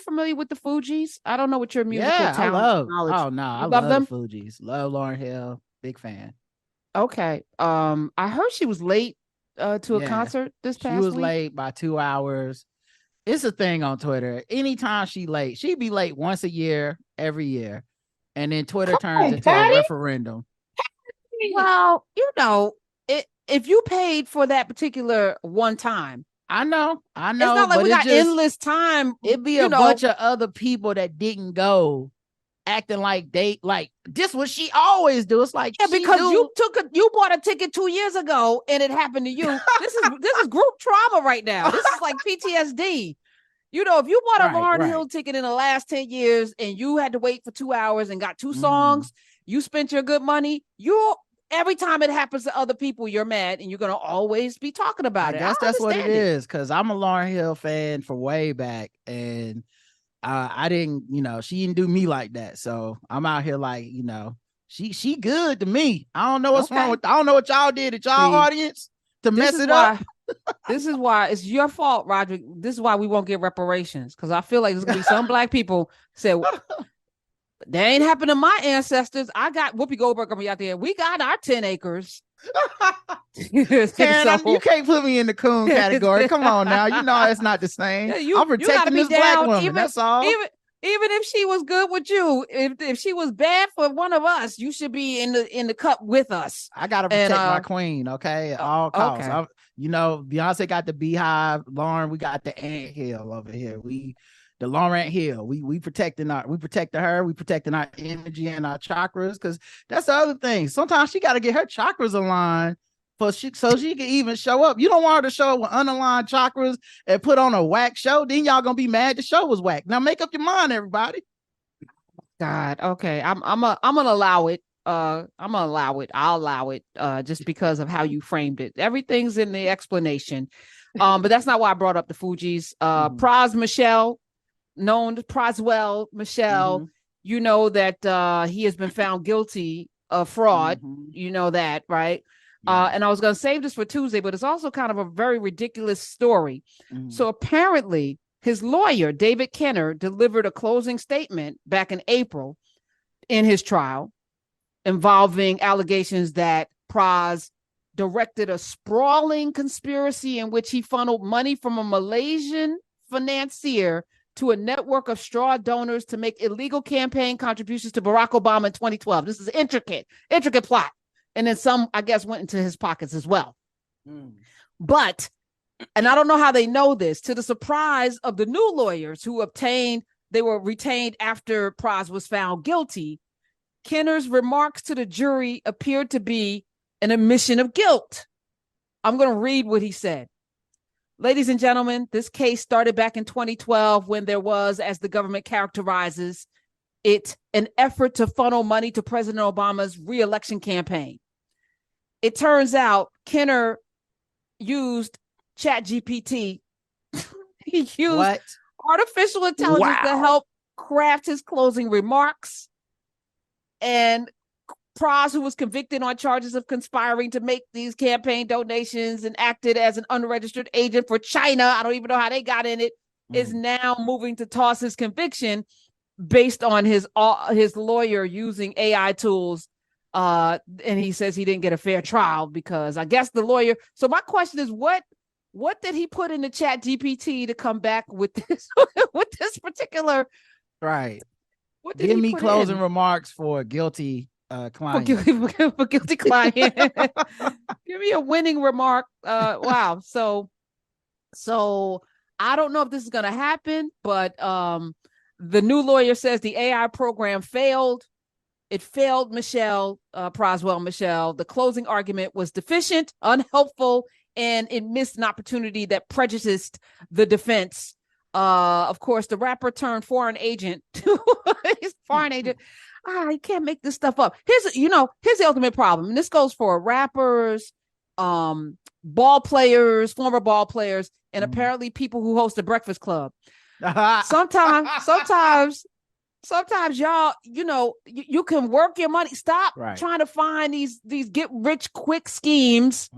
familiar with the Fugees? I don't know what your musical Yeah, I talent love. knowledge. Oh no, I You love love the them? Fugees. Love Lauryn Hill. Big fan. Okay. I heard she was late to a Yeah, concert this she past was week. late by 2 hours. It's a thing on Twitter. Anytime she late, she'd be late once a year, every year, and then Twitter Come turns on, into a Patty. referendum. Well, if you paid for that particular one time, I it's know, not like but we it got just endless time. it be a bunch of other people that didn't go acting like they like this what she always do. It's like Yeah, she because knew. you bought a ticket 2 years ago and it happened to you. This is group trauma right now. This is like PTSD. If you bought a Right, Lauryn right. Hill ticket in the last 10 years and you had to wait for 2 hours and got two Mm-hmm. songs, you spent your good money. Every time it happens to other people, you're mad and you're gonna always be talking I about it. I guess that's what it understand it. is because I'm a Lauryn Hill fan for way back, and I didn't, she didn't do me like that. So I'm out here like, she good to me. I don't know what's wrong Okay. with. I don't know what y'all did at y'all See, audience to this mess is it up. why this is why it's your fault, Roderick. This is why we won't get reparations. Because I feel like there's gonna be some black people say, that ain't happened to my ancestors. I got Whoopi Goldberg gonna be out there. We got our 10 acres. Karen, you So can't put me in the coon category. Come on now, you know it's not the same. yeah, I'm you got to protecting be this black down, woman. even That's all. even even if she was good with you. If she was bad for one of us, you should be in the cup with us. I gotta And protect my queen, okay, at all costs. okay, Beyonce got the beehive, Lauren, we got the ant hill over here. The Laurent Hill. We protecting her, we protecting our energy and our chakras, because that's the other thing. Sometimes she got to get her chakras aligned so she can even show up. You don't want her to show up with unaligned chakras and put on a whack show. Then y'all gonna be mad the show was whack. Now make up your mind, everybody. God, okay, I'm gonna allow it. I'm gonna allow it. I'll allow it. Just because of how you framed it. Everything's in the explanation. But that's not why I brought up the Fugees. Pras Michel, known as Praswell Michelle, Mm-hmm. you know that he has been found guilty of fraud. Mm-hmm. You know that, right? Yeah. And I was going to save this for Tuesday, but it's also kind of a very ridiculous story. Mm-hmm. So apparently, his lawyer, David Kenner, delivered a closing statement back in April in his trial involving allegations that Pras directed a sprawling conspiracy in which he funneled money from a Malaysian financier to a network of straw donors to make illegal campaign contributions to Barack Obama in 2012. This is intricate plot. And then some, I guess, went into his pockets as well. But, and I don't know how they know this, to the surprise of the new lawyers who they were retained after Pras was found guilty, Kenner's remarks to the jury appeared to be an admission of guilt. I'm going to read what he said. Ladies and gentlemen, this case started back in 2012 when there was, as the government characterizes it, an effort to funnel money to President Obama's re-election campaign. It turns out Kenner used ChatGPT. He used artificial intelligence to help craft his closing remarks. And Pras, who was convicted on charges of conspiring to make these campaign donations and acted as an unregistered agent for China, I don't even know how they got in it, is now moving to toss his conviction based on his lawyer using AI tools. And he says he didn't get a fair trial because I guess the lawyer. So my question is, what did he put in the Chat GPT to come back with this with this particular? Right. What did Give he me put closing in? remarks for a guilty client. For guilty client. Give me a winning remark. Wow. So I don't know if this is going to happen, but the new lawyer says the AI program failed. It failed Praswell Michel. The closing argument was deficient, unhelpful, and it missed an opportunity that prejudiced the defense. Of course, the rapper turned foreign agent. He's foreign agent. You can't make this stuff up. Here's the ultimate problem. And this goes for rappers, ball players, former ball players, and apparently people who host the Breakfast Club. Sometimes y'all, you can work your money. Stop trying to find these get rich quick schemes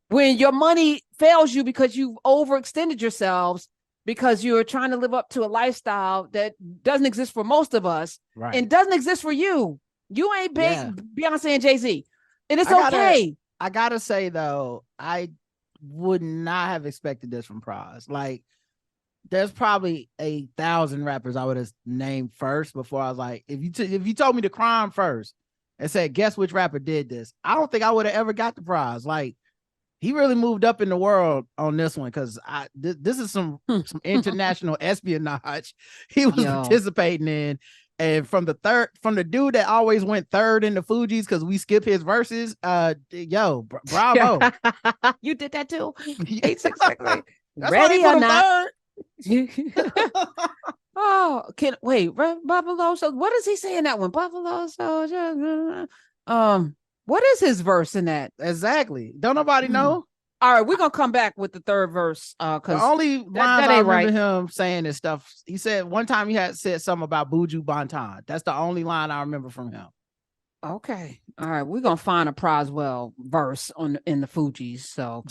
when your money fails you because you've overextended yourselves, because you're trying to live up to a lifestyle that doesn't exist for most of us, Right. and doesn't exist for you. You ain't big Beyonce and Jay-Z, and it's okay. I gotta say though, I would not have expected this from Pras. Like, there's probably 1,000 rappers I would have named first before I was like, if you told me the crime first and said, guess which rapper did this, I don't think I would have ever got the Pras. Like, he really moved up in the world on this one, because this is some international espionage he was participating in. And from the dude that always went third in the Fugees because we skip his verses, bravo. You did that too. 866. That's Ready why or not? Third. Buffalo. So what does he say in that one? Buffalo Soldier. What is his verse in that? Exactly. Don't nobody know. All right, we're gonna come back with the third verse. Cause the only lines that I ain't remember right. him saying is stuff. He said one time he had said something about Buju Banton. That's the only line I remember from him. Okay. All right, we're gonna find a Proswell verse in the Fugees. So